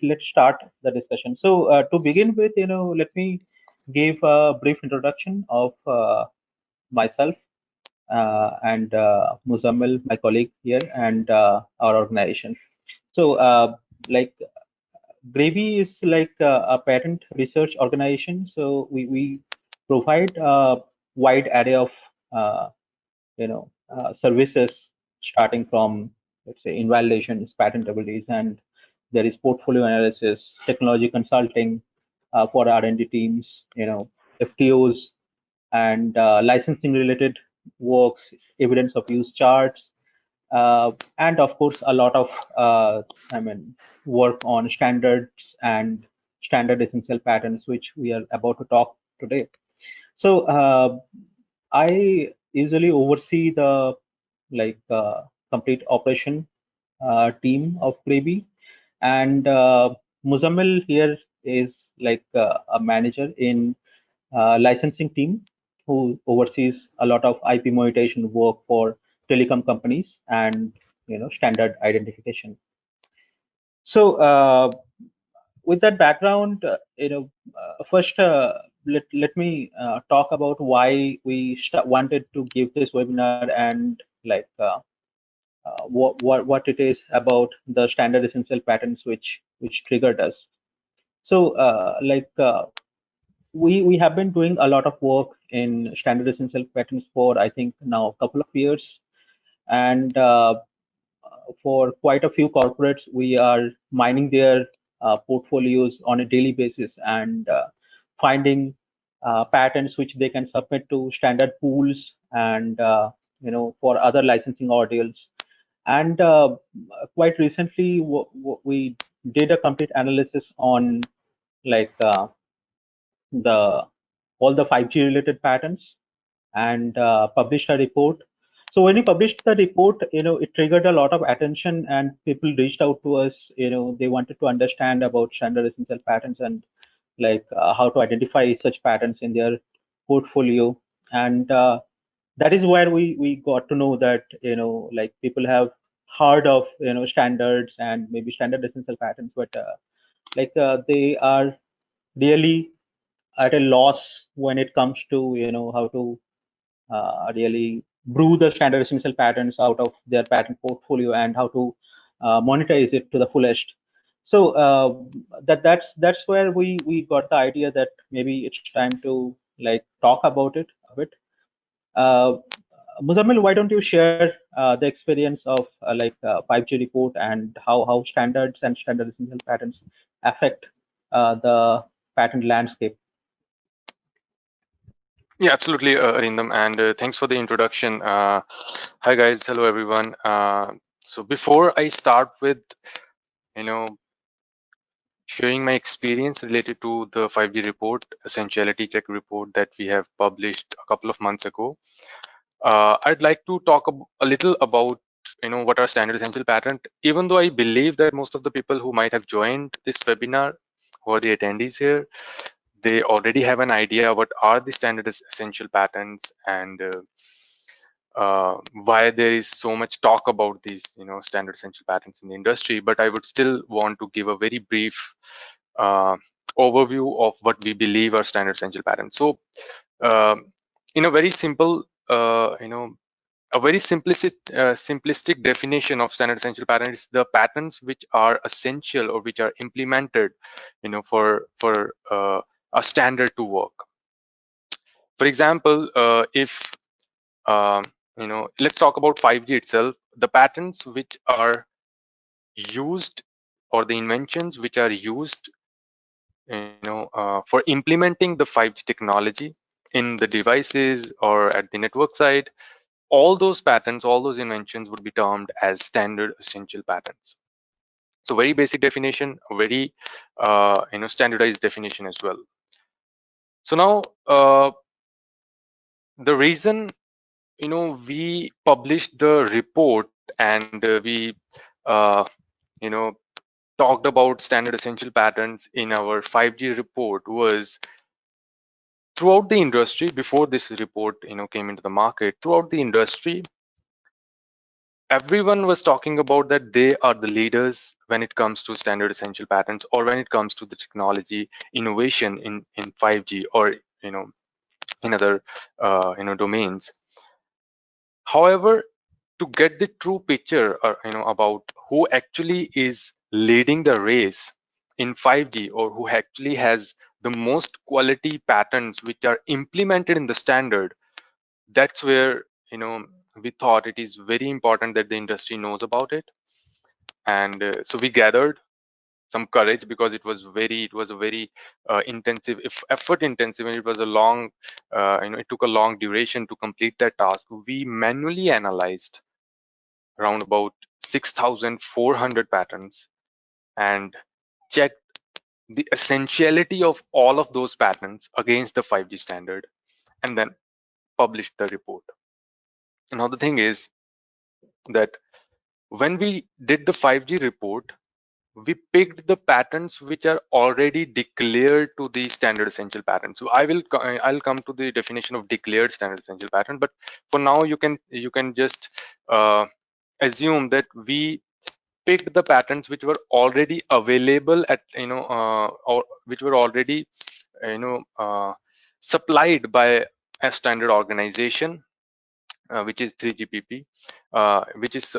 let's start the discussion. So to begin with, let me give a brief introduction of myself and Muzammil, my colleague here, and our organization. So, like GreyB is like a patent research organization. So we provide a wide array of services, starting from, let's say, invalidations, patentabilities, and there is portfolio analysis, technology consulting for R&D teams, FTOs, and licensing related works, evidence of use charts, and of course a lot of I mean work on standards and standard essential patterns, which we are about to talk today. So I usually oversee the complete operation team of GreyB, and Muzammil here is like a manager in licensing team who oversees a lot of IP monetization work for telecom companies and standard identification. So with that background, first let me talk about why we wanted to give this webinar and what it is about the standard essential patterns which triggered us. So we have been doing a lot of work in standard essential patterns for I think now a couple of years, and for quite a few corporates, we are mining their portfolios on a daily basis and finding patents which they can submit to standard pools and for other licensing ordeals. And quite recently, we did a complete analysis on like the all the 5G related patents and published a report. So when we published the report, it triggered a lot of attention, and people reached out to us. They wanted to understand about standard essential patents and how to identify such patents in their portfolio. And that is where we got to know that people have heard of standards and maybe standard essential patents, but they are really at a loss when it comes to how to really brew the standard essential patterns out of their patent portfolio and how to monetize it to the fullest. So that's where we got the idea that maybe it's time to talk about it a bit. uh, Muzammil, why don't you share the experience of 5G report and how standards and standard essential patterns affect the patent landscape? Yeah, absolutely, Arindam, and thanks for the introduction. Hi guys, hello everyone. So before I start with, you know, sharing my experience related to the 5G report, essentiality check report that we have published a couple of months ago, I'd like to talk a little about what are standard essential patent. Even though I believe that most of the people who might have joined this webinar, who are the attendees here, they already have an idea what are the standard essential patents and why there is so much talk about these standard essential patents in the industry. But I would still want to give a very brief uh, overview of what we believe are standard essential patents. So in a very simple a very simplistic definition of standard essential patent is the patents which are essential or which are implemented for a standard to work. For example, if let's talk about 5G itself, the patents which are used or the inventions which are used for implementing the 5G technology in the devices or at the network side, all those patents, all those inventions would be termed as standard essential patents. So very basic definition, a very standardized definition as well. So now the reason we published the report and we uh, you know talked about standard essential patents in our 5G report was throughout the industry. Before this report came into the market, throughout the industry, everyone was talking about that they are the leaders when it comes to standard essential patterns, or when it comes to the technology innovation in 5G, or in other domains. However, to get the true picture, about who actually is leading the race in 5G, or who actually has the most quality patterns which are implemented in the standard, that's where we thought it is very important that the industry knows about it. And so we gathered some courage, because it was a very intensive, if effort intensive, and it was a long it took a long duration to complete that task. We manually analyzed around about 6,400 patterns, and checked the essentiality of all of those patterns against the 5G standard, and then published the report. Now the thing is that when we did the 5G report, we picked the patterns which are already declared to the standard essential pattern. So I'll come to the definition of declared standard essential pattern, but for now you can just assume that we picked the patterns which were already available at or which were already you know uh, supplied by a standard organization, which is 3GPP, which is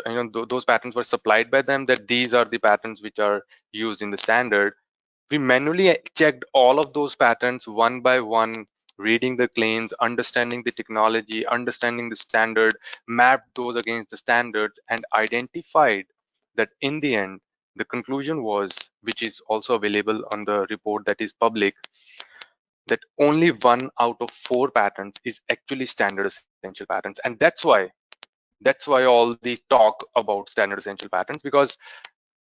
those patterns were supplied by them, that these are the patterns which are used in the standard. We manually checked all of those patterns one by one, reading the claims, understanding the technology, understanding the standard, mapped those against the standards, and identified that in the end, the conclusion was, which is also available on the report that is public, that only 1 out of 4 patterns is actually standard essential patterns. And that's why all the talk about standard essential patterns, because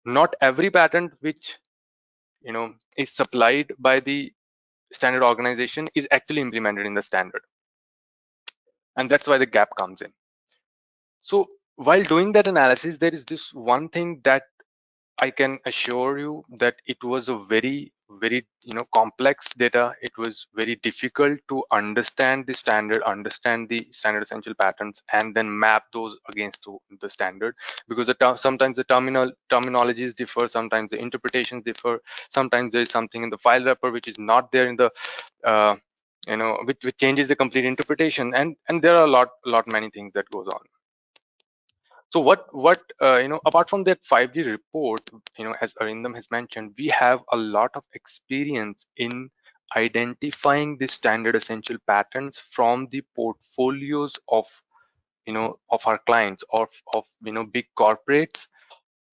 not every patent which is supplied by the standard organization is actually implemented in the standard, and that's why the gap comes in. So while doing that analysis, there is this one thing that I can assure you, that it was a very, very complex data. It was very difficult to understand the standard essential patterns, and then map those against the standard, because sometimes the terminologies differ, sometimes the interpretations differ, sometimes there is something in the file wrapper which is not there in the uh, which changes the complete interpretation, and there are a lot many things that goes on. So what apart from that 5G report, as Arindam has mentioned, we have a lot of experience in identifying the standard essential patterns from the portfolios of our clients, of big corporates,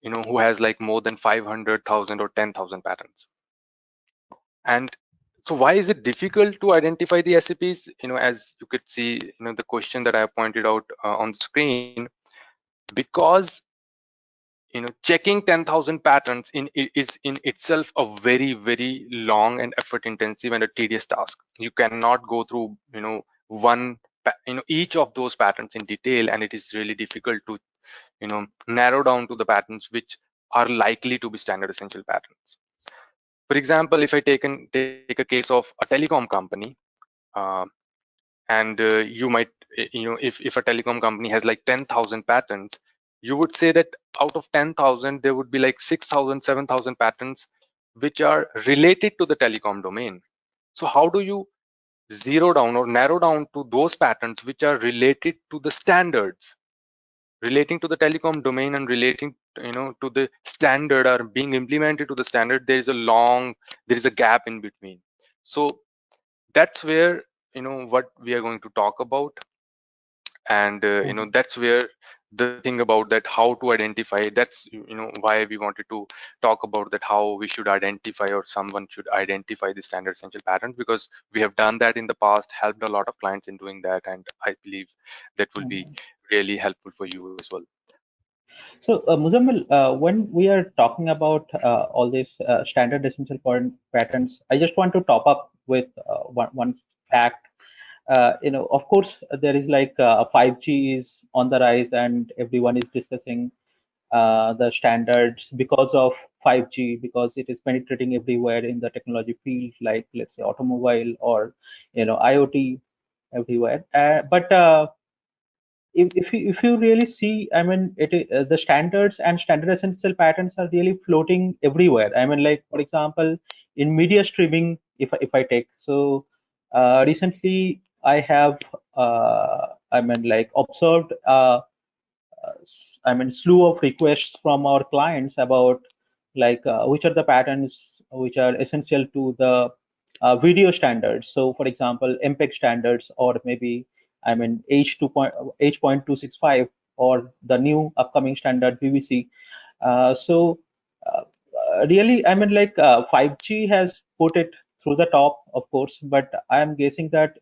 who has like more than 500,000 or 10,000 patterns. And so why is it difficult to identify the SEPs? As you could see, the question that I have pointed out on the screen, because checking 10,000 patterns is in itself a very, very long and effort intensive and a tedious task. You cannot go through each of those patterns in detail, and it is really difficult to narrow down to the patterns which are likely to be standard essential patterns. For example, if I take a case of a telecom company, uh, and you might if a telecom company has like 10,000 patents, you would say that out of 10,000 there would be like 6,000, 7,000 patents which are related to the telecom domain. So how do you zero down or narrow down to those patents which are related to the standards, relating to the telecom domain, and relating to the standard, or being implemented to the standard? There is a gap in between. So that's where what we are going to talk about. And Mhm. that's where the thing about that, how to identify, that's why we wanted to talk about that, how we should identify, or someone should identify the standard essential patterns, because we have done that in the past, helped a lot of clients in doing that, and I believe that will be Mhm. really helpful for you as well. So, Muzammil, when we are talking about all these standard essential patterns, I just want to top up with one fact. Of course, there is like 5G is on the rise, and everyone is discussing the standards because of 5G, because it is penetrating everywhere in the technology field, like let's say automobile or IoT everywhere. But if you really see, I mean, the standards and standard essential patterns are really floating everywhere. I mean, like for example, in media streaming, if I take so recently, I have I mean, like observed I mean, slew of requests from our clients about like which are the patterns which are essential to the video standards. So, for example, MPEG standards, or maybe I mean H.265, or the new upcoming standard BBC. So uh, really, I mean, like 5G has put it through the top, of course, but I am guessing that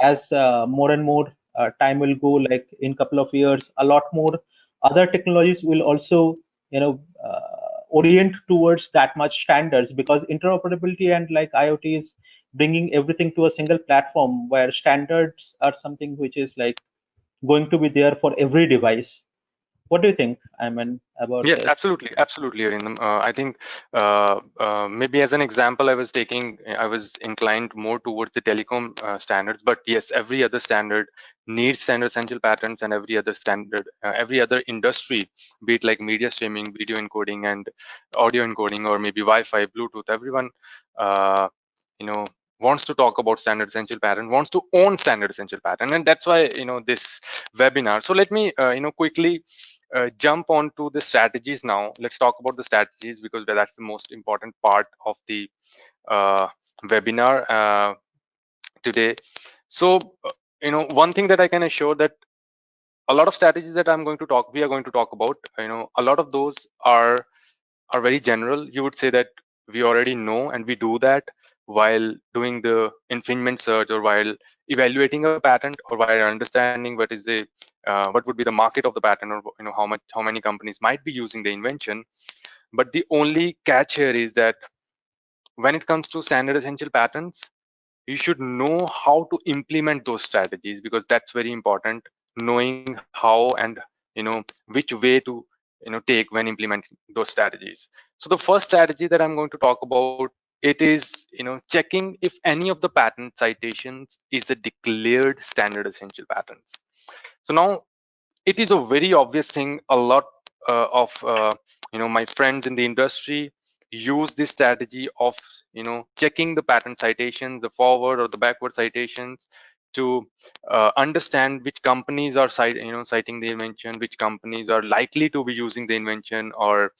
as more and more time will go, like in couple of years, a lot more other technologies will also orient towards that much standards, because interoperability and like IoT is bringing everything to a single platform where standards are something which is like going to be there for every device. What do you think, I mean, about Yes, this? absolutely, absolutely, Arindam. I think maybe as an example, I was inclined more towards the telecom standards, but yes, every other standard needs standard essential patterns, and every other standard, every other industry, be it like media streaming, video encoding, and audio encoding, or maybe Wi-Fi, Bluetooth, everyone, uh, you know, wants to talk about standard essential pattern, wants to own standard essential pattern, and that's why this webinar. So let me quickly jump on to the strategies now. Let's talk about the strategies, because that's the most important part of the uh, webinar today. So, one thing that I can assure, that a lot of strategies that we are going to talk about, a lot of those are very general. You would say that we already know, and we do that while doing the infringement search, or while evaluating a patent, or while understanding what would be the market of the patent, or how many companies might be using the invention. But the only catch here is that when it comes to standard essential patents, you should know how to implement those strategies, because that's very important, knowing how and which way to take when implementing those strategies. So the first strategy that I'm going to talk about, it is checking if any of the patent citations is a declared standard essential patents. So now, it is a very obvious thing. A lot of my friends in the industry use this strategy of checking the patent citations, the forward or the backward citations, to understand which companies are citing the invention, which companies are likely to be using the invention, or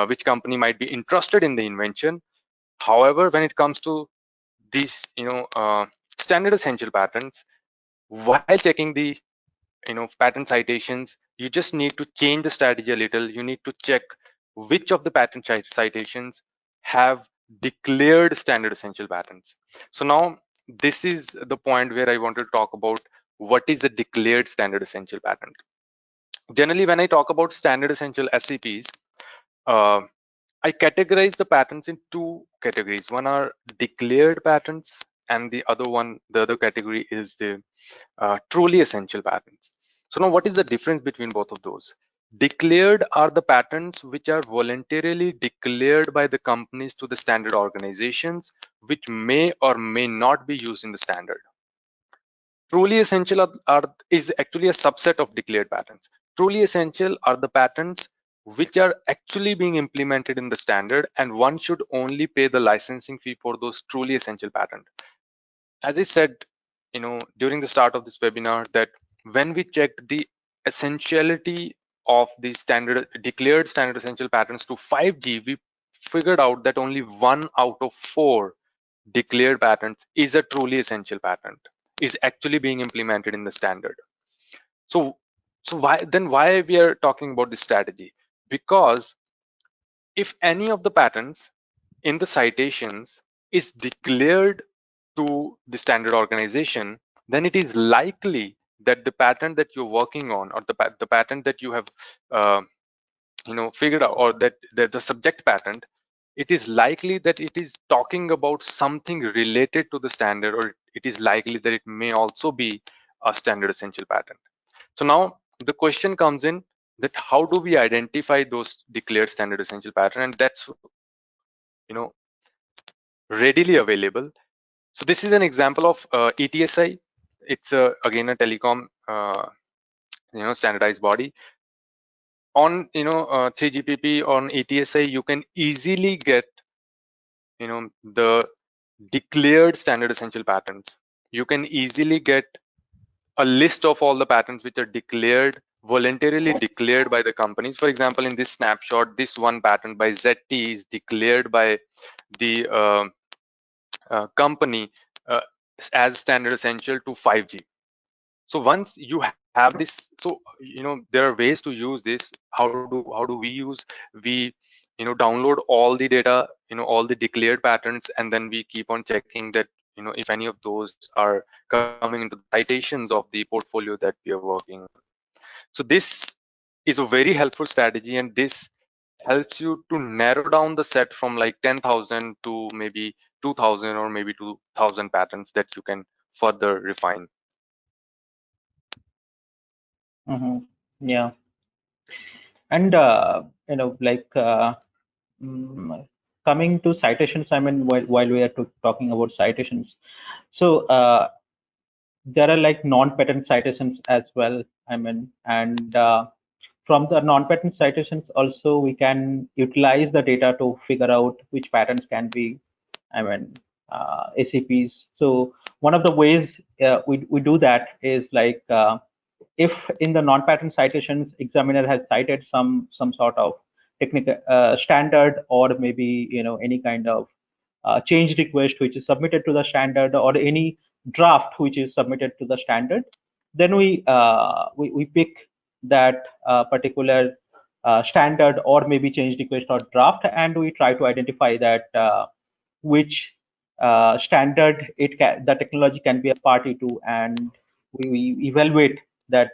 which company might be interested in the invention. However, when it comes to these standard essential patents, while checking the patent citations, you just need to change the strategy a little. You need to check which of the patent citations have declared standard essential patents. So now, this is the point where I want to talk about what is the declared standard essential patent. Generally, when I talk about standard essential SEPs, uh, I categorize the patents in two categories. One are declared patents, and the other category is the truly essential patents. So now, what is the difference between both of those? Declared are the patents which are voluntarily declared by the companies to the standard organizations, which may or may not be used in the standard. Truly essential is actually a subset of declared patents. Truly essential are the patents which are actually being implemented in the standard, and one should only pay the licensing fee for those truly essential patents. As I said, during the start of this webinar, that when we checked the essentiality of the declared standard essential patents to 5G, we figured out that only 1 out of 4 declared patents is a truly essential patent, is actually being implemented in the standard. So, why we are talking about this strategy? Because if any of the patents in the citations is declared to the standard organization, then it is likely that the patent that you're working on, or the patent that you have uh, figured out, or that the subject patent, it is likely that it is talking about something related to the standard, or it is likely that it may also be a standard essential patent. So now the question comes in, that how do we identify those declared standard essential pattern, and that's you know readily available. So this is an example of ETSI. it's again a telecom standardized body. On 3GPP on ETSI, you can easily get the declared standard essential patents. You can easily get a list of all the patents which are declared, voluntarily declared by the companies. For example, in this snapshot, this one patent by ZT is declared by the company as standard essential to 5G. So once you have this, so there are ways to use this. How do we use? We download all the data, all the declared patents, and then we keep on checking that if any of those are coming into the citations of the portfolio that we are working on. So this is a very helpful strategy, and this helps you to narrow down the set from like 10,000 to maybe 2,000 or maybe 2,000 patents that you can further refine. Hmm. Yeah. And like coming to citations, I mean, while we are talking about citations, so there are like non-patent citations as well. I mean, and from the non-patent citations also we can utilize the data to figure out which patents can be, I mean, SEPs. So one of the ways we do that is like if in the non-patent citations examiner has cited some sort of technical standard, or maybe any kind of change request which is submitted to the standard, or any draft which is submitted to the standard, then we pick that particular standard, or maybe change request or draft, and we try to identify that which standard the technology can be a party to, and we evaluate that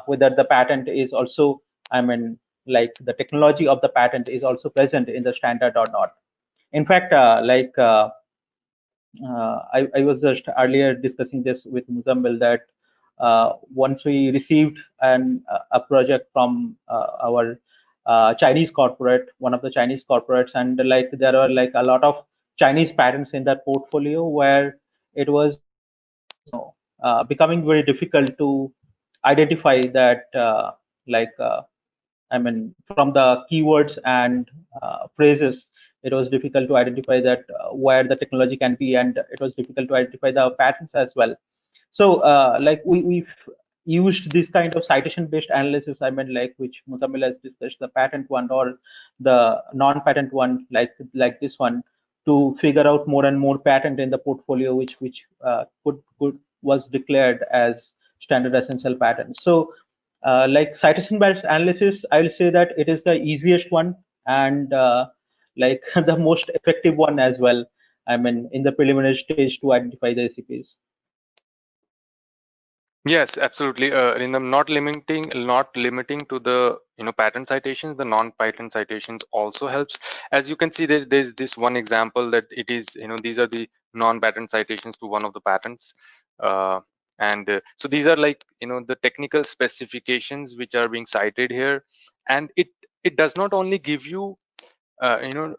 whether the patent is also, I mean, like the technology of the patent is also present in the standard or not. In fact, I was just earlier discussing this with Muzambil that once we received a project from our Chinese corporate, one of the Chinese corporates, and like there were like a lot of Chinese patents in that portfolio, where it was becoming very difficult to identify that I mean, from the keywords and phrases, it was difficult to identify that where the technology can be, and it was difficult to identify the patents as well. So, like we've used this kind of citation-based analysis. I mean, like which Muzammil has discussed, the patent one or the non-patent one, like this one, to figure out more and more patent in the portfolio, which could was declared as standard essential patent. So like citation based analysis, I'll say that it is the easiest one, and like the most effective one as well. I mean, in the preliminary stage to identify the SCPs. Yes, absolutely. In the not limiting to the patent citations, the non-patent citations also helps. As you can see, there's this one example that it is these are the non-patent citations to one of the patents, uh, and so these are like the technical specifications which are being cited here, and it does not only give you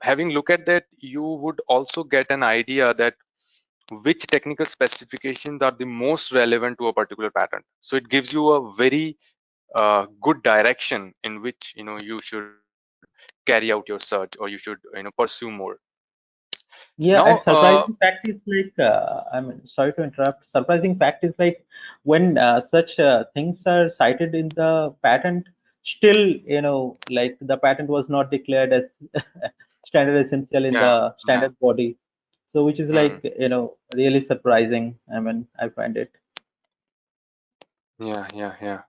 having look at that, you would also get an idea that which technical specifications are the most relevant to a particular patent. So it gives you a very good direction in which you should carry out your search, or you should pursue more. Yeah, Now, and surprising fact is like, I mean, sorry to interrupt. Surprising fact is like when such things are cited in the patent, still, like the patent was not declared as standard essential in yeah, the yeah, standard body. So, which is like, mm, really surprising. I mean, I find it. yeah.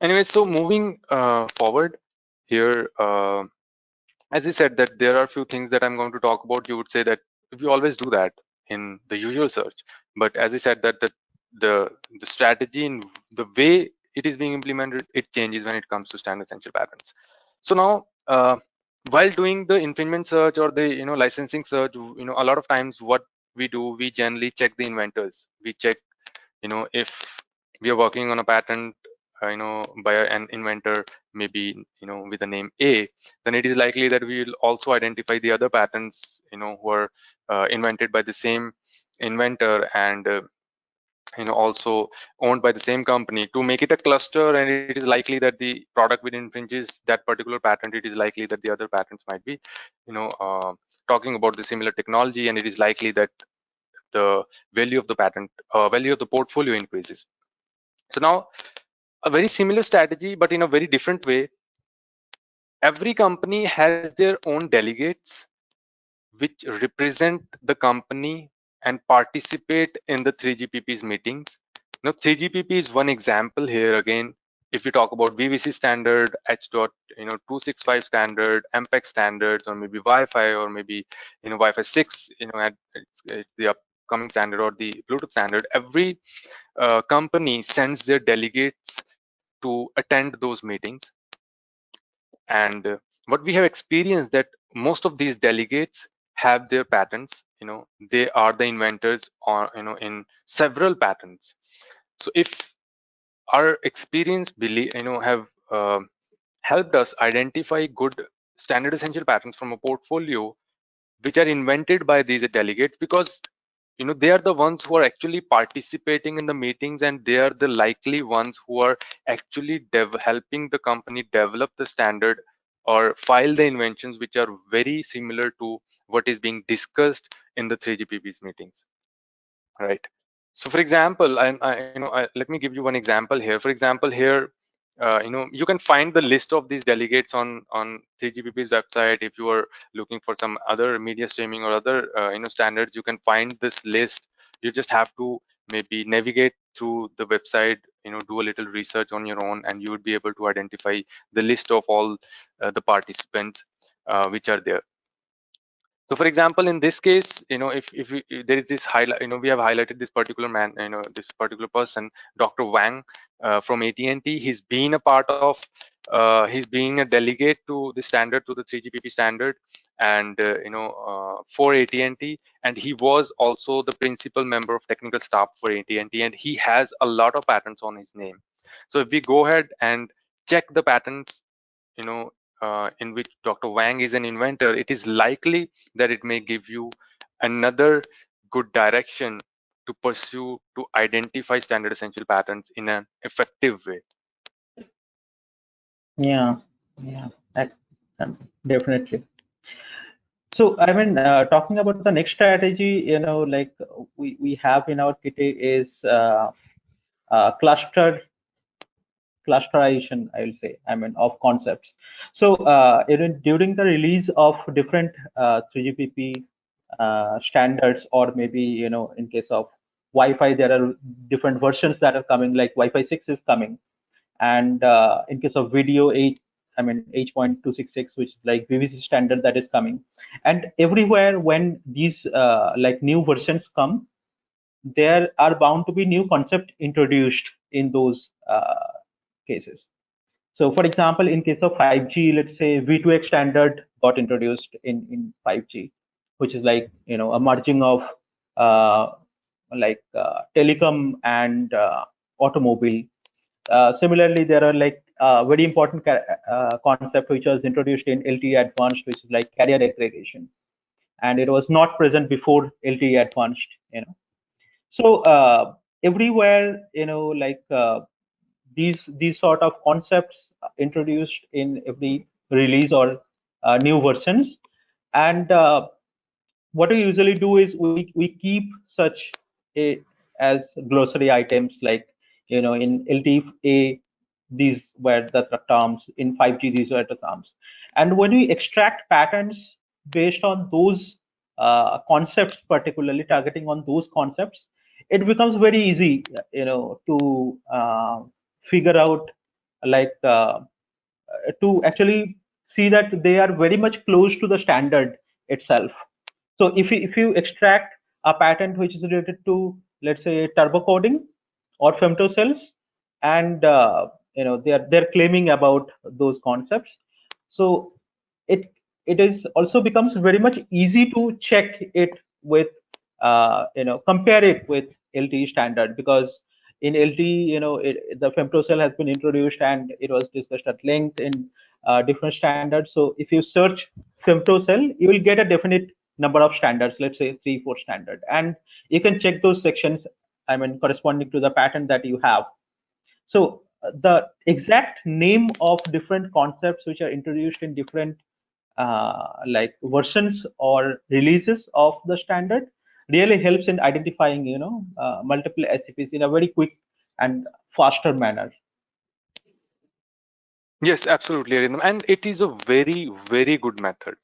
Anyway, so moving forward here. As I said that there are a few things that I'm going to talk about. You would say that we always do that in the usual search, but as I said that the the strategy and the way it is being implemented, it changes when it comes to standard essential patents. So now, while doing the infringement search or the licensing search, a lot of times what we do, we generally check the inventors. We check if we are working on a patent by an inventor, maybe with the name A, then it is likely that we will also identify the other patents who are invented by the same inventor and also owned by the same company, to make it a cluster, and it is likely that the product will infringes that particular patent. It is likely that the other patents might be talking about the similar technology, and it is likely that the value of the patent value of the portfolio increases. So now a very similar strategy, but in a very different way. Every company has their own delegates which represent the company and participate in the 3GPP's meetings. Now, 3GPP is one example here. Again, if you talk about VVC standard, H. 265 standard, MPEG standards, or maybe Wi-Fi, or maybe Wi-Fi 6, at the upcoming standard, or the Bluetooth standard, every company sends their delegates to attend those meetings. And what we have experienced, that most of these delegates have their patents. They are the inventors or in several patents. So if our experience believe have helped us identify good standard essential patents from a portfolio which are invented by these delegates, because they are the ones who are actually participating in the meetings, and they are the likely ones who are actually helping the company develop the standard or file the inventions which are very similar to what is being discussed in the 3GPP's meetings, right? So for example, let me give you one example here. For example, here you can find the list of these delegates on 3GPP's website. If you are looking for some other media streaming or other standards, you can find this list. You just have to maybe navigate through the website, do a little research on your own, and you would be able to identify the list of all the participants which are there. So for example, in this case, if there is this highlight, we have highlighted this particular man, this particular person, Dr. Wang from AT&T. He's been a part of, he's being a delegate to the standard, to the 3GPP standard, and for AT&T, and he was also the principal member of technical staff for AT&T, and he has a lot of patents on his name. So if we go ahead and check the patents, in which Dr. Wang is an inventor, it is likely that it may give you another good direction to pursue, to identify standard essential patents in an effective way. Yeah, yeah, definitely. So, I mean, talking about the next strategy, like we have in our kitty is clusterization, I will say, I mean, of concepts. So during the release of different 3GPP standards, or maybe in case of Wi-Fi, there are different versions that are coming, like Wi-Fi 6 is coming, and in case of video 8, I mean H.266, which is like VVC standard that is coming. And everywhere when these like new versions come, there are bound to be new concept introduced in those cases. So for example, in case of 5G, let's say V2X standard got introduced in 5G, which is like, a merging of telecom and automobile. Similarly, there are like very important concept which was introduced in LTE advanced, which is like carrier aggregation, and it was not present before LTE advanced. So everywhere, like these sort of concepts introduced in every release or new versions, and what we usually do is we keep such a as glossary items, like in LTE these were the terms, in 5G these were the terms, and when we extract patterns based on those concepts, particularly targeting on those concepts, it becomes very easy to figure out, like to actually see that they are very much close to the standard itself. So if you extract a patent which is related to, let's say, turbo coding or femtocells, and they're claiming about those concepts, so it it is also becomes very much easy to check it with compare it with LTE standard, because in LTE, the femtocell has been introduced and it was discussed at length in different standards. So if you search femtocell, you will get a definite number of standards, let's say 3 4 standard, and you can check those sections, I mean, corresponding to the pattern that you have. So the exact name of different concepts which are introduced in different like versions or releases of the standard really helps in identifying, multiple SEPs in a very quick and faster manner. Yes, absolutely, Arindam. And it is a very, very good method.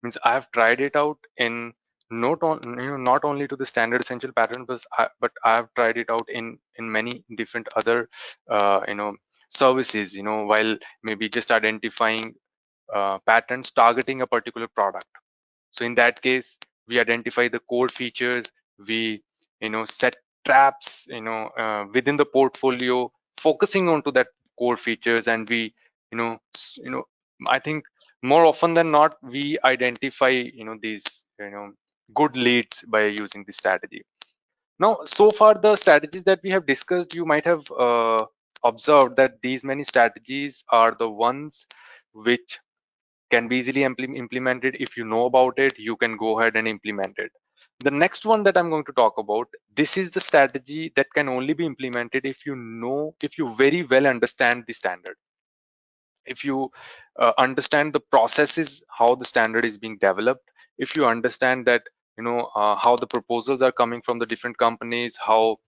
Means I have tried it out in not only to the standard essential pattern, but I have tried it out in many different other services. While maybe just identifying patterns targeting a particular product. So in that case, we identify the core features, we set traps within the portfolio, focusing onto that core features, and we I think more often than not we identify these good leads by using this strategy. Now, so far the strategies that we have discussed, you might have observed that these many strategies are the ones which can be easily implemented. If you know about it, you can go ahead and implement it. The next one that I'm going to talk about, this is the strategy that can only be implemented if you very well understand the standard, if you understand the processes, how the standard is being developed, if you understand that how the proposals are coming from the different companies, how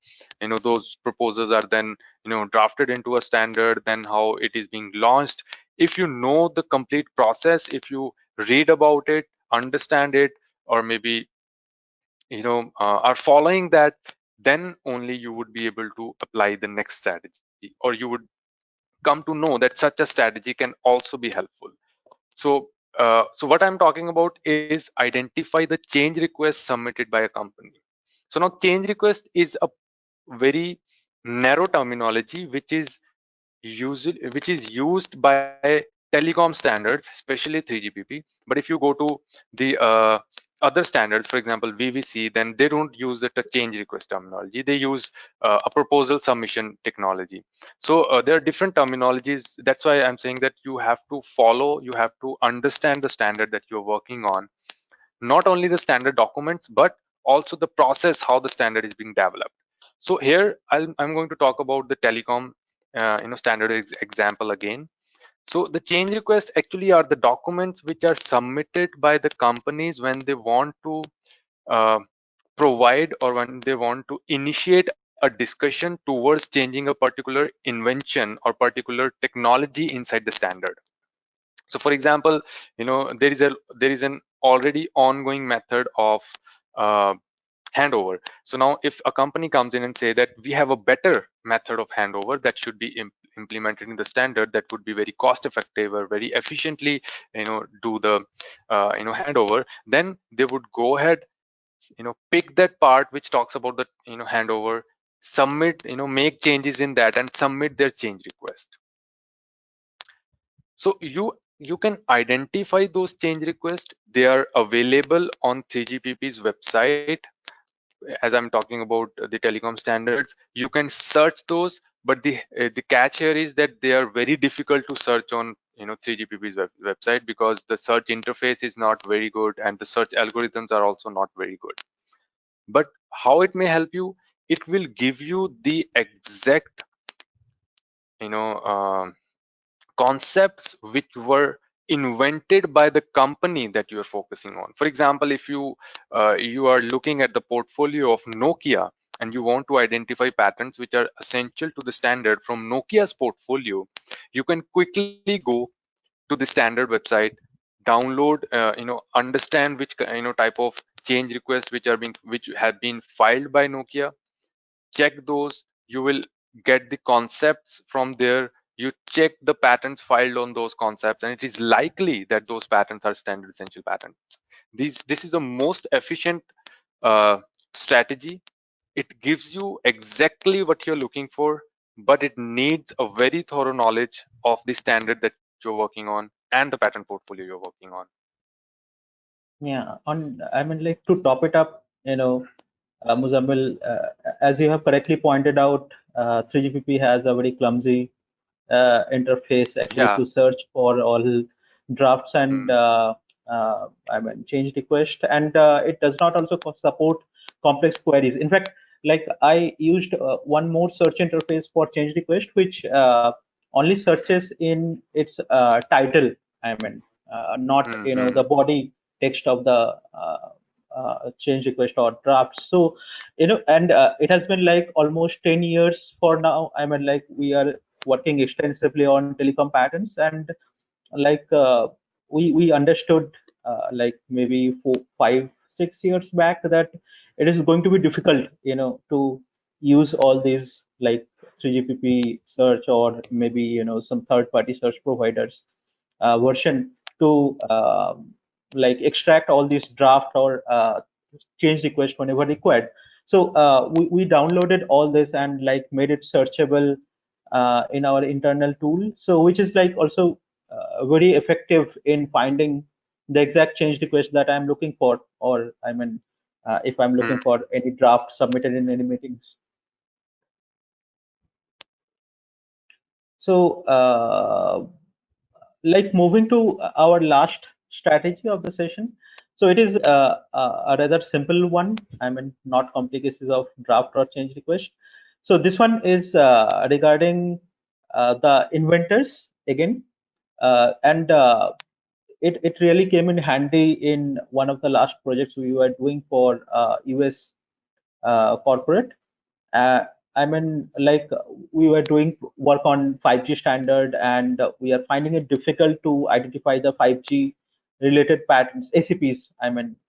those proposals are then drafted into a standard, then how it is being launched. If you know the complete process, if you read about it, understand it, or maybe are following that, then only you would be able to apply the next strategy, or you would come to know that such a strategy can also be helpful. So what I'm talking about is identify the change request submitted by a company. So now change request is a very narrow terminology which is used by telecom standards, especially 3GPP. But if you go to the other standards, for example VVC, then they don't use the change request terminology. They use a proposal submission technology. So there are different terminologies. That's why I'm saying that you have to follow, you have to understand the standard that you're working on, not only the standard documents, but also the process, how the standard is being developed. So here I'm going to talk about the telecom standard example again. So the change requests actually are the documents which are submitted by the companies when they want to uh, provide, or when they want to initiate a discussion towards changing a particular invention or particular technology inside the standard. So for example, there is an already ongoing method of uh, handover. So now if a company comes in and say that we have a better method of handover that should be implemented in the standard, that would be very cost effective or very efficiently do the handover, then they would go ahead, pick that part which talks about the handover, submit, make changes in that and submit their change request. So you can identify those change requests. They are available on 3GPP's website. As I'm talking about the telecom standards, you can search those, but the catch here is that they are very difficult to search on 3GPP's website, because the search interface is not very good and the search algorithms are also not very good. But how it may help you, it will give you the exact you know um concepts which were invented by the company that you are focusing on. For example, if you are looking at the portfolio of Nokia and you want to identify patterns which are essential to the standard from Nokia's portfolio, you can quickly go to the standard website, download, understand which type of change requests which have been filed by Nokia, check those. You will get the concepts from there. You check the patterns filed on those concepts, and it is likely that those patterns are standard essential patterns. This is the most efficient uh, strategy. It gives you exactly what you're looking for, but it needs a very thorough knowledge of the standard that you're working on and the pattern portfolio you're working on. Yeah, on, I mean, like, to top it up, Muzammil, as you have correctly pointed out, 3GPP has a very clumsy interface actually Yeah. to search for all drafts and Mm. change request, and it does not also support complex queries. In fact, like I used one more search interface for change request, which only searches in its title. Not the Mm-hmm. body text of the change request or drafts. So and it has been like almost 10 years for now. Like we are working extensively on telecom patterns, and like we understood like maybe 4, 5, 6 years back that it is going to be difficult to use all these like 3GPP search or maybe some third party search providers version to like extract all these draft or change request whenever required. So we downloaded all this and like made it searchable in our internal tool, so which is like also very effective in finding the exact change request that I'm looking for, or if I'm looking for any draft submitted in any meetings. So like moving to our last strategy of the session. So it is a rather simple one. Not complications of draft or change request. So this one is regarding the inventors again, and it really came in handy in one of the last projects we were doing for US corporate. uh, like we were doing work on 5G standard, and we are finding it difficult to identify the 5G related patterns, SEPs,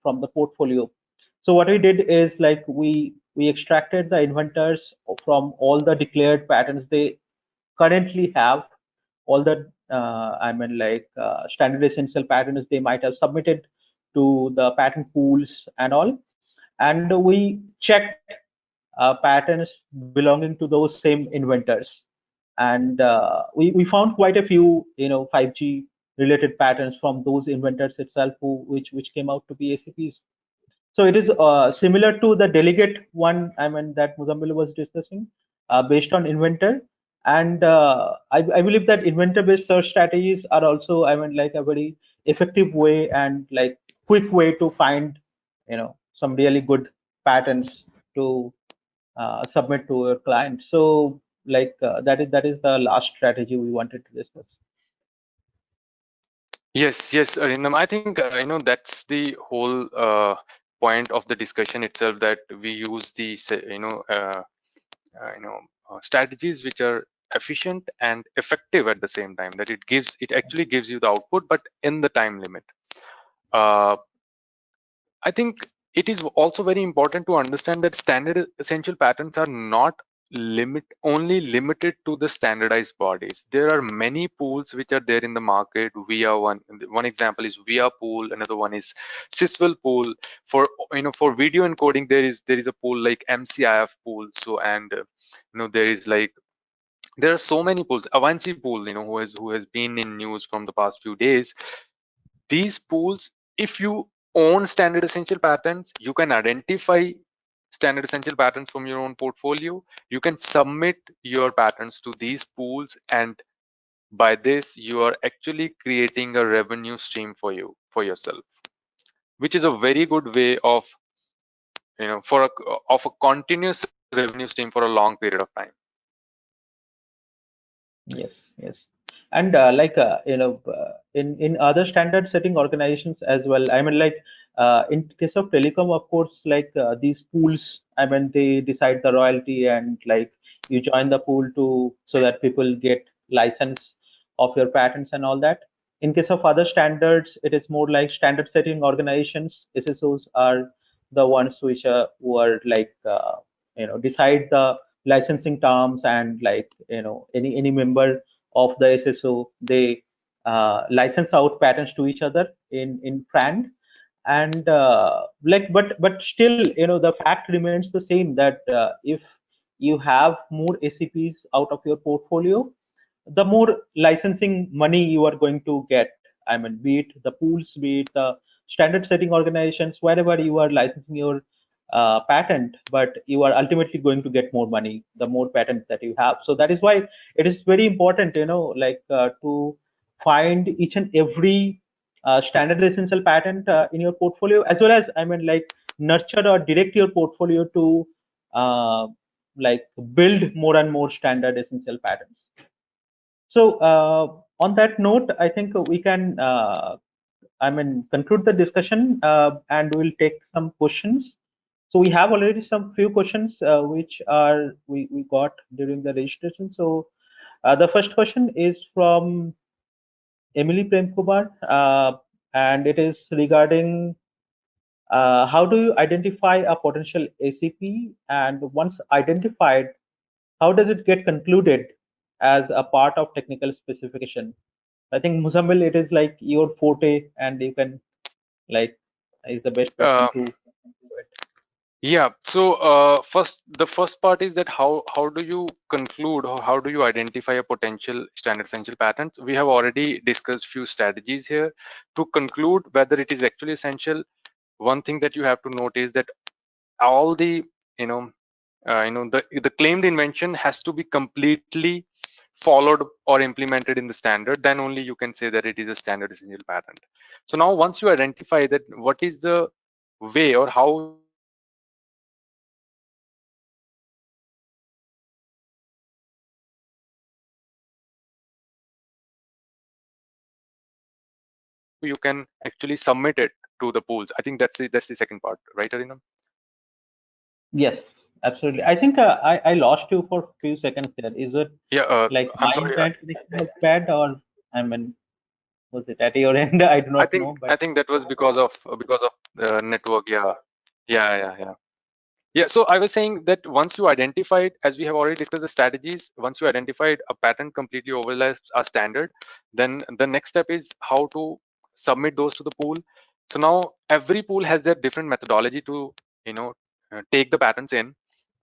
from the portfolio. So what we did is like we extracted the inventors from all the declared patterns they currently have, all the standard essential patterns they might have submitted to the pattern pools and all, and we checked patterns belonging to those same inventors, and we found quite a few 5G related patterns from those inventors itself, which came out to be ACPs. So it is similar to the delegate one, that Muzammil was discussing, based on inventor. And I believe that inventor-based search strategies are also, like a very effective way and like quick way to find, some really good patterns to submit to a client. So like that is the last strategy we wanted to discuss. Yes, yes, Arindam. I think that's the whole point of the discussion itself, that we use the strategies which are efficient and effective at the same time. That it actually gives you the output, but in the time limit. Uh, I think it is also very important to understand that standard essential patterns are not only limited to the standardized bodies. There are many pools which are there in the market. Via one example is Via pool, another one is Syswell pool. For for video encoding, there is a pool like MCIF pool. So and there is like there are so many pools. Avanci pool, who has been in news from the past few days. These pools, if you own standard essential patterns, you can identify standard essential patterns from your own portfolio. You can submit your patterns to these pools, and by this you are actually creating a revenue stream for yourself, which is a very good way of of a continuous revenue stream for a long period of time. Yes, yes. And in other standard setting organizations as well. Like in case of telecom, of course, like these pools. They decide the royalty, and like you join the pool to so that people get license of your patents and all that. In case of other standards, it is more like standard setting organizations. SSOs are the ones which are who are like decide the licensing terms, and like any member of the SSO, they license out patents to each other in FRAND. And like but still the fact remains the same that if you have more ACPs out of your portfolio, the more licensing money you are going to get. Be it the pools, be it the standard setting organizations, wherever you are licensing your patent, but you are ultimately going to get more money the more patents that you have. So that is why it is very important, like to find each and every standard essential patent in your portfolio, as well as like nurture or direct your portfolio to like build more and more standard essential patents. So on that note, I think we can conclude the discussion, and we'll take some questions. So we have already some few questions which are we got during the registration. So the first question is from Emily Premkumar, and it is regarding how do you identify a potential ACP, and once identified, how does it get concluded as a part of technical specification? I think Muzammil, it is like your forte, and you can like is the best person Uh, to do it. yeah. So the first part is that how do you conclude or how do you identify a potential standard essential patent? We have already discussed few strategies here to conclude whether it is actually essential. One thing that you have to note is that all the you know the claimed invention has to be completely followed or implemented in the standard, then only you can say that it is a standard essential patent. So now once you identify that what is the way or how you can actually submit a patent to the how you can actually submit it to the pools. I think that's the second part, right, Arinam? Yes, absolutely. I think I lost you for a few seconds there. Is it Yeah, like I'm my sorry. internet connection was bad, or I mean, was it at your end? I do I not think know, but I think that was because of network. Yeah, yeah. Yeah, so I was saying that once you identified, as we have already discussed the strategies, once you identified a pattern completely overlaps our standard, then the next step is how to submit those to the pool. So now every pool has their different methodology to, you know, take the patterns in.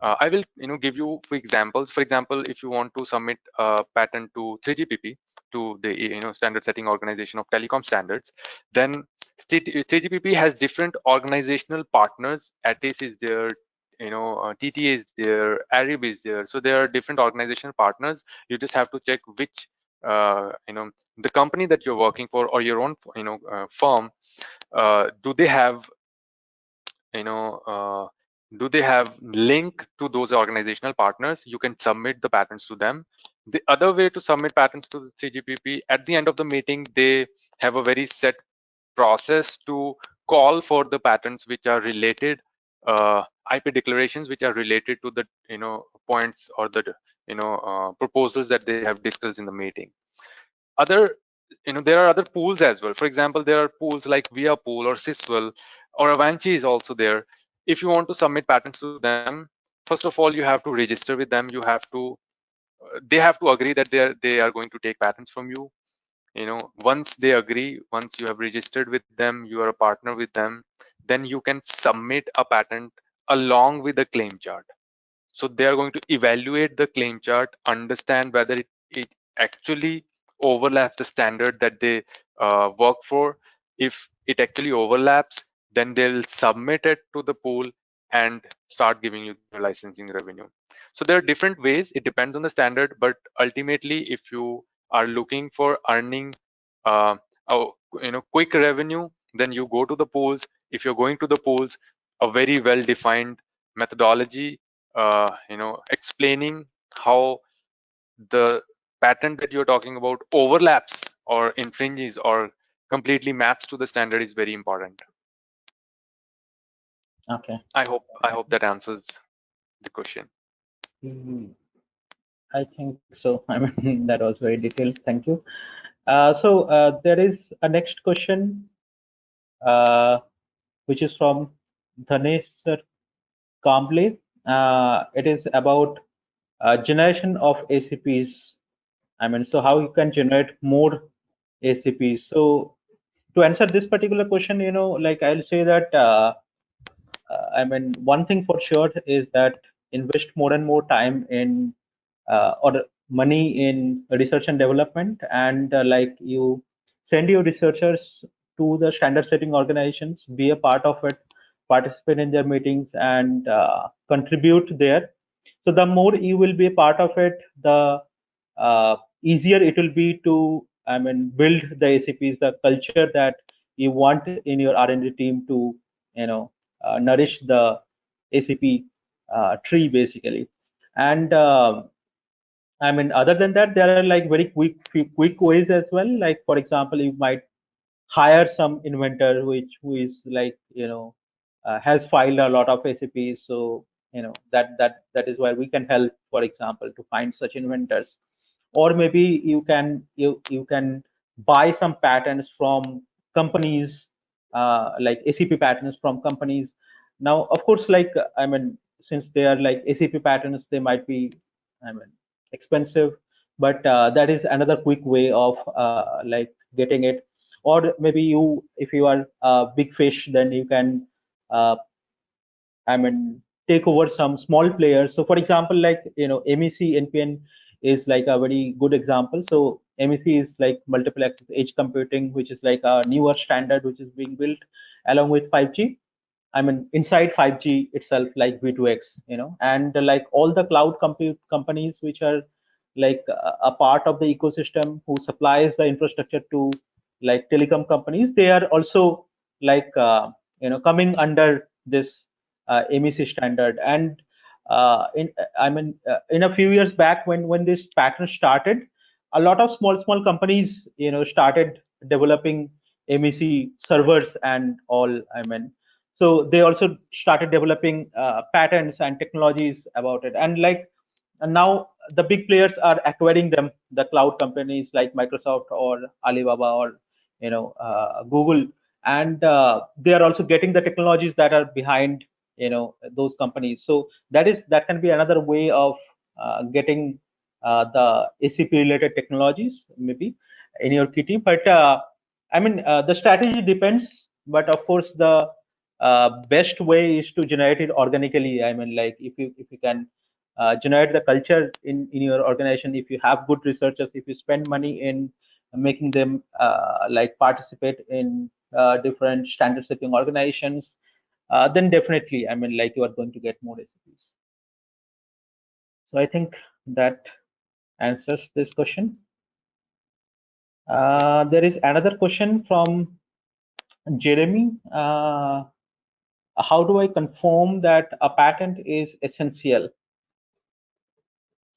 I will, give you few examples. For example, if you want to submit a patent to 3GPP, to the, standard setting organization of telecom standards, then 3GPP has different organizational partners. ATIS is there, TTA is there, Arib is there. So there are different organizational partners. You just have to check which, the company that you're working for or your own, firm, do they have, you know, uh, do they have link to those organizational partners? You can submit the patents to them. The other way to submit patents to the 3GPP, at the end of the meeting, they have a very set process to call for the patents which are related, IP declarations which are related to the points or the proposals that they have discussed in the meeting. Other, there are other pools as well. For example, there are pools like Via Pool or Syswell or Avanci is also there. If you want to submit patents to them, first of all, you have to register with them. You have to they have to agree that they are going to take patents from you. Once they agree, once you have registered with them, you are a partner with them, then you can submit a patent along with the claim chart. So they are going to evaluate the claim chart, understand whether it actually overlaps the standard that they work for. If it actually overlaps, then they'll submit it to the pool and start giving you the licensing revenue. So there are different ways. It depends on the standard, but ultimately, if you are looking for earning, uh, a, quick revenue, then you go to the pools. If you're going to the pools, a very well-defined methodology, explaining how the patent that you're talking about overlaps or infringes or completely maps to the standard is very important. okay. I hope that answers the question. Mm, I think so. I mean, that was very detailed. Thank you. So there is a next question, uh, which is from Dhanesh Sir Kamble. It is about generation of ACPs. So how you can generate more ACPs. So to answer this particular question, like I'll say that one thing for sure is that invest more and more time in or money in research and development, and like you send your researchers to the standard setting organizations, be a part of it, participate in their meetings, and contribute there. So the more you will be a part of it, the easier it will be to build the SEPs, the culture that you want in your R&D team to, nourish the SEP tree basically. And other than that, there are like very quick ways as well. Like for example, you might hire some inventor who is like has filed a lot of SEPs. So that is why we can help, for example, to find such inventors. Or maybe you can buy some patents from companies, like SEP patents from companies. Now, of course, like since they are like SEP patents, they might be I mean expensive, but that is another quick way of like getting it. Or maybe if you are a big fish, then you can uh, take over some small players. So, for example, like MEC NPN is like a very good example. So, MEC is like multiple access edge computing, which is like a newer standard which is being built along with 5G. Inside 5G itself, like V2X, and like all the cloud compute companies which are like a part of the ecosystem who supplies the infrastructure to like telecom companies, they are also like coming under this MEC standard. And in a few years back, when this pattern started, a lot of small companies started developing MEC servers and all. So they also started developing patents and technologies about it. And now the big players are acquiring them, the cloud companies like Microsoft or Alibaba or Google, and they are also getting the technologies that are behind those companies. So that can be another way of getting the ACP related technologies maybe in your kitty. But the strategy depends, but of course the best way is to generate it organically. Like if you can generate the culture in your organization, if you have good researchers, if you spend money in making them like participate in different standard setting organizations, then definitely like you are going to get more recipes. So I think that answers this question. There is another question from Jeremy. How do I confirm that a patent is essential?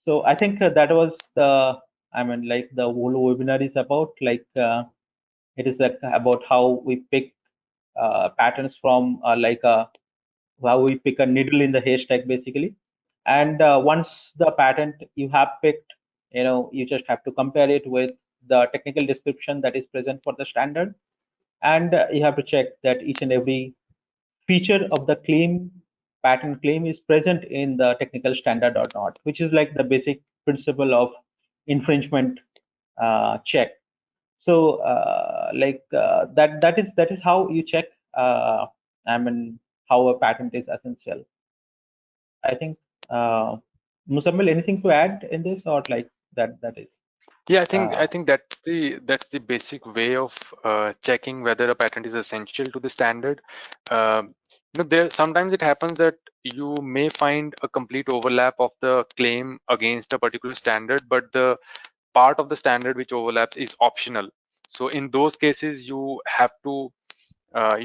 So I think that was like the whole webinar is about. Like it is like about how we pick patents from how we pick a needle in the haystack basically. And once the patent you have picked, you just have to compare it with the technical description that is present for the standard, and you have to check that each and every feature of the patent claim is present in the technical standard or not, which is like the basic principle of infringement check. So that is how you check how a patent is essential. I think Muzammil, anything to add in this, or like that is Yeah, I think that's the basic way of checking whether a patent is essential to the standard. There sometimes it happens that you may find a complete overlap of the claim against a particular standard, but the part of the standard which overlaps is optional. So in those cases, you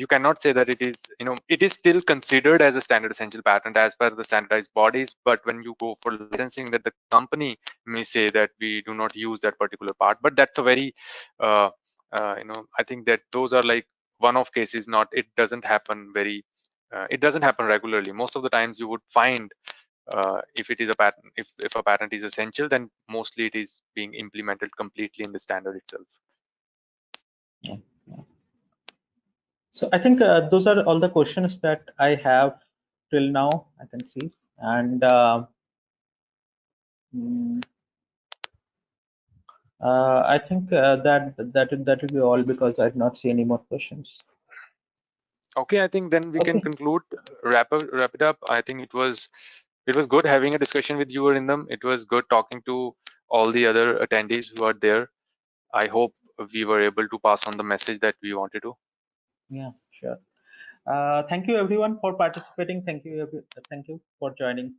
cannot say that it is still considered as a standard essential patent as per the standardized bodies, but when you go for licensing, that the company may say that we do not use that particular part. But that's a very I think that those are like one-off cases. Not It doesn't happen it doesn't happen regularly. Most of the times you would find, if it is a patent, if a patent is essential, then mostly it is being implemented completely in the standard itself. yeah. So I think those are all the questions that I have till now. I can see, and mm, I think that will be all, because I did not see any more questions. Okay, I think then we can Okay. conclude, wrap it up. I think it was good having a discussion with you, Arindam. It was good talking to all the other attendees who are there. I hope we were able to pass on the message that we wanted to. Yeah, sure. Thank you everyone for participating. Thank you for joining.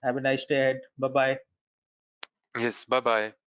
Have a nice day ahead. Bye bye. Yes, bye bye.